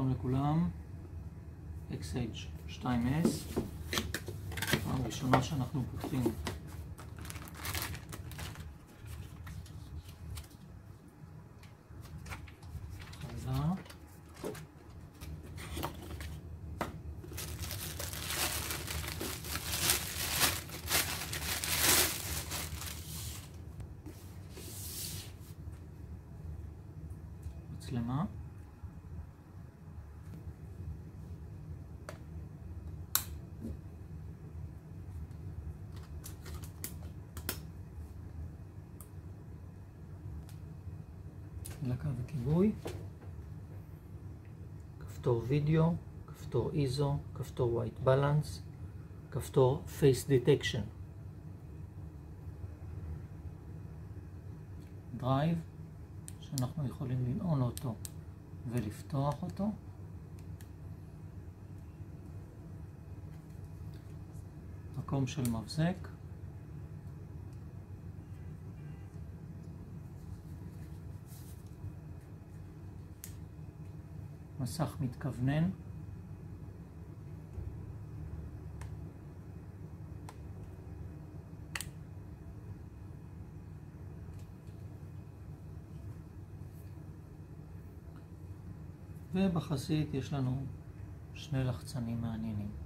שלום לכולם, XH2S, פעם ראשונה שאנחנו פותחים חיילה. מצלמה. דלקה וכיבוי, כפתור וידאו, כפתור איזו, כפתור white balance, כפתור face detection, דרייב שאנחנו יכולים לנעול אותו ולפתוח אותו, מקום של מבזק, מסך מתכוונן, ובחזית יש לנו שני לחצנים מעניינים.